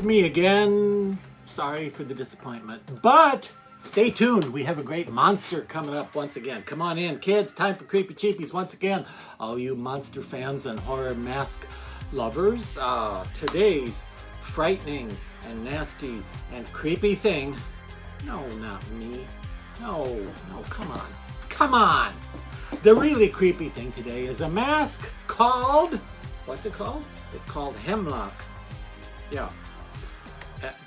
me again. Sorry for the disappointment, but stay tuned. We have a great monster coming up once again. Come on in, kids. Time for Creepy Cheapies once again. All you monster fans and horror mask lovers, today's frightening and nasty and creepy thing. No, not me. No, come on. Come on. The really creepy thing today is a mask called, what's it called? It's called Hemlock. Yeah.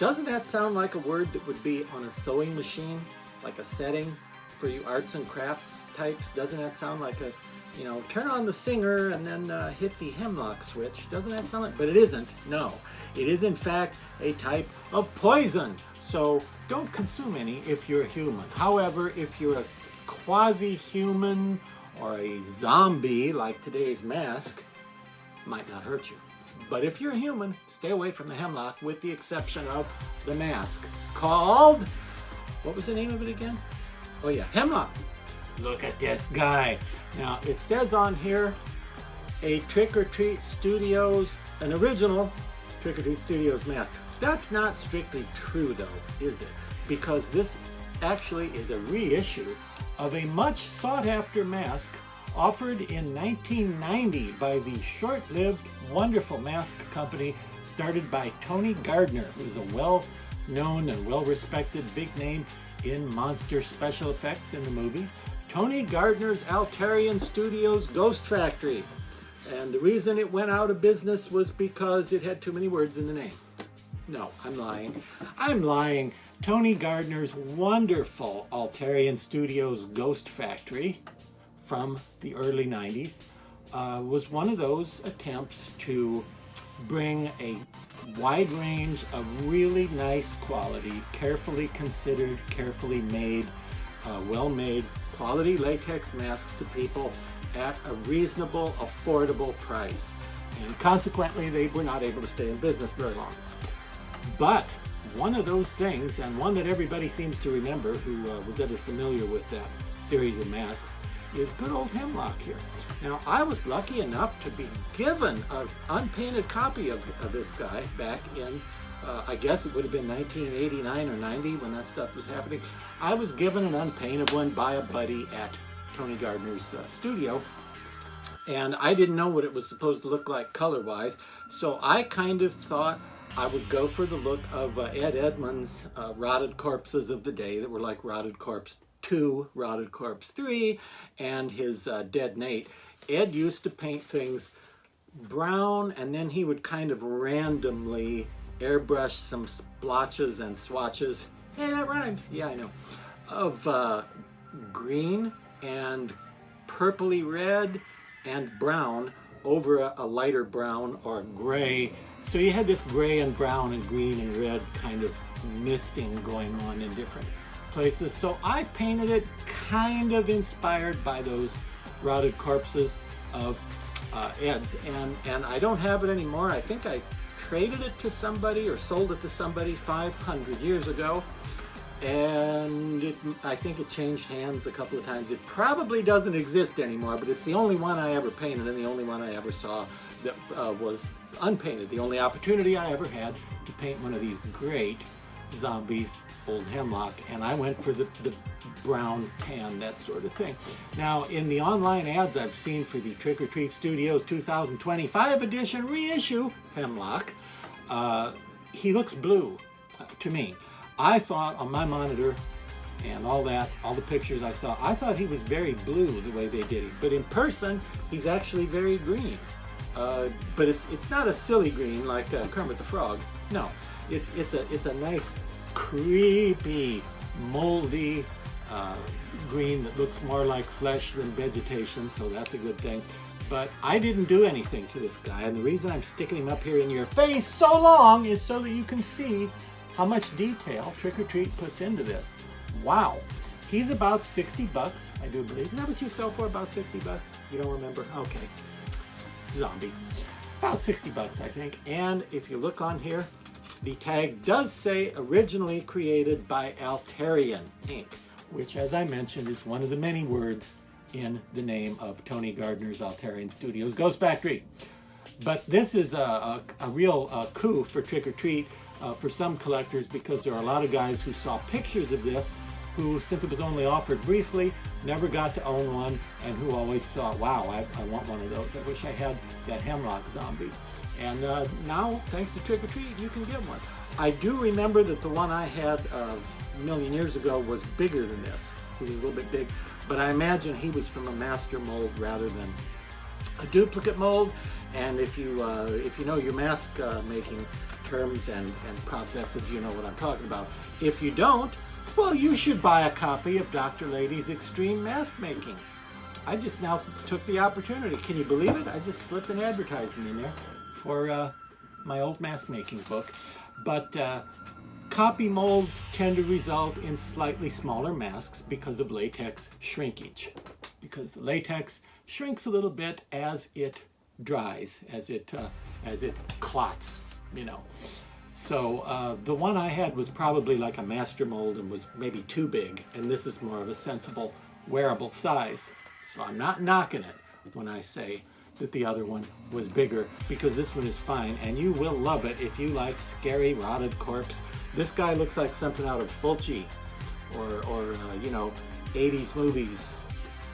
Doesn't that sound like a word that would be on a sewing machine? Like a setting for you arts and crafts types? Doesn't that sound like a, you know, turn on the singer and then hit the Hemlock switch? Doesn't that sound like, but it isn't. No, it is in fact a type of poison. So don't consume any if you're a human. However, if you're a quasi-human or a zombie like today's mask, might not hurt you. But if you're a human, stay away from the hemlock with the exception of the mask called, what was the name of it again? Oh yeah, Hemlock. Look at this guy. Now it says on here, a Trick or Treat Studios, an original Trick or Treat Studios mask. That's not strictly true though, is it? Because this actually is a reissue of a much sought after mask offered in 1990 by the short-lived, wonderful mask company started by Tony Gardner, who's a well-known and well-respected big name in monster special effects in the movies. Tony Gardner's Altarian Studios Ghost Factory. And the reason it went out of business was because it had too many words in the name. No, I'm lying. I'm lying. Tony Gardner's wonderful Altarian Studios Ghost Factory from the early 90s was one of those attempts to bring a wide range of really nice quality, carefully considered, carefully made, well-made quality latex masks to people at a reasonable, affordable price. And consequently, they were not able to stay in business very long. But one of those things, and one that everybody seems to remember who was ever familiar with that series of masks, is good old Hemlock here. Now, I was lucky enough to be given an unpainted copy of this guy back in, I guess it would have been 1989 or 90 when that stuff was happening. I was given an unpainted one by a buddy at Tony Gardner's studio, and I didn't know what it was supposed to look like color-wise, so I kind of thought I would go for the look of Ed Edmonds' Rotted Corpses of the day that were like Rotted Corpse 2, Rotted Corpse 3, and his Dead Nate. Ed used to paint things brown, and then he would kind of randomly airbrush some splotches and swatches. Hey, that rhymes. Yeah, I know. Of green and purpley red and brown over a lighter brown or gray. So you had this gray and brown and green and red kind of misting going on in different places. So I painted it kind of inspired by those Rotted Corpses of Ed's, and I don't have it anymore. I think I traded it to somebody or sold it to somebody 500 years ago, and I think it changed hands a couple of times. It probably doesn't exist anymore, but it's the only one I ever painted and the only one I ever saw that was unpainted. The only opportunity I ever had to paint one of these great zombies, old Hemlock, and I went for the brown tan, that sort of thing. Now, in the online ads I've seen for the Trick or Treat Studios 2025 edition reissue Hemlock, he looks blue to me. I thought on my monitor and all the pictures I saw, I thought he was very blue the way they did it. But in person, he's actually very green. But it's not a silly green like Kermit the Frog. No, it's a nice, creepy, moldy green that looks more like flesh than vegetation, so that's a good thing. But I didn't do anything to this guy, and the reason I'm sticking him up here in your face so long is so that you can see how much detail Trick or Treat puts into this. Wow. He's about 60 bucks, I do believe. Isn't that what you sell for, about 60 bucks? You don't remember? Okay. Zombies. About 60 bucks, I think. And if you look on here, the tag does say originally created by Altarian Inc., which, as I mentioned, is one of the many words in the name of Tony Gardner's Altarian Studios Ghost Factory. But this is a real coup for Trick or Treat. for some collectors, because there are a lot of guys who saw pictures of this who, since it was only offered briefly, never got to own one, and who always thought, wow, I want one of those. I wish I had that Hemlock zombie. And now, thanks to Trick or Treat, you can get one. I do remember that the one I had a million years ago was bigger than this. He was a little bit big, but I imagine he was from a master mold rather than a duplicate mold. And if you know your mask making terms and processes, you know what I'm talking about. If you don't, well, you should buy a copy of Dr. Lady's Extreme Mask Making. I just now took the opportunity. Can you believe it? I just slipped an advertisement in there for my old mask making book. But copy molds tend to result in slightly smaller masks because of latex shrinkage. Because the latex shrinks a little bit as it dries, as it clots, you know. So the one I had was probably like a master mold and was maybe too big, and this is more of a sensible wearable size. So I'm not knocking it when I say that the other one was bigger, because this one is fine, and you will love it if you like scary rotted corpse. This guy looks like something out of Fulci or you know, 80s movies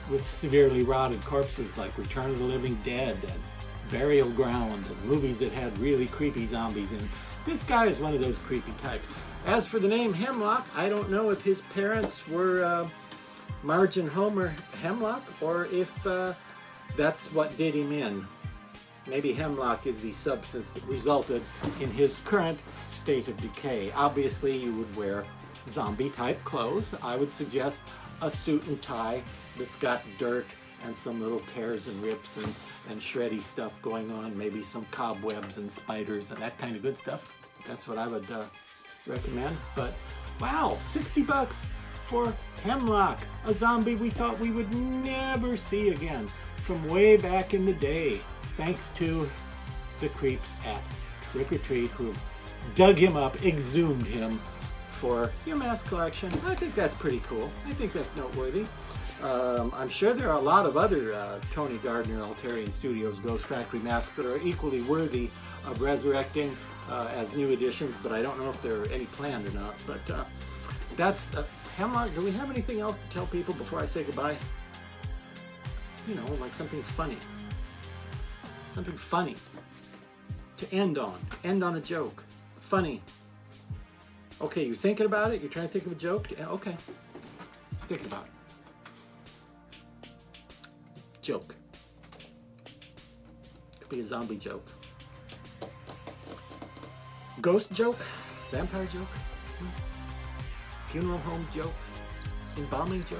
with severely rotted corpses like Return of the Living Dead and Burial Ground, and movies that had really creepy zombies in. This guy is one of those creepy types. As for the name Hemlock, I don't know if his parents were Marge and Homer Hemlock, or if that's what did him in. Maybe hemlock is the substance that resulted in his current state of decay. Obviously, you would wear zombie-type clothes. I would suggest a suit and tie that's got dirt and some little tears and rips and shreddy stuff going on, maybe some cobwebs and spiders and that kind of good stuff. That's what I would recommend. But wow, 60 bucks for Hemlock, a zombie we thought we would never see again from way back in the day, thanks to the creeps at Trick or Treat who dug him up, exhumed him for your mask collection. I think that's pretty cool. I think that's noteworthy. I'm sure there are a lot of other Tony Gardner Altarian Studios Ghost Factory masks that are equally worthy of resurrecting as new editions, but I don't know if there are any planned or not. But that's Hemlock. Do we have anything else to tell people before I say goodbye? You know, like something funny. Something funny to end on a joke. Funny. Okay, you're thinking about it? You're trying to think of a joke? Okay, let's think about it. Joke. Could be a zombie joke. Ghost joke? Vampire joke? Funeral home joke? Embalming joke?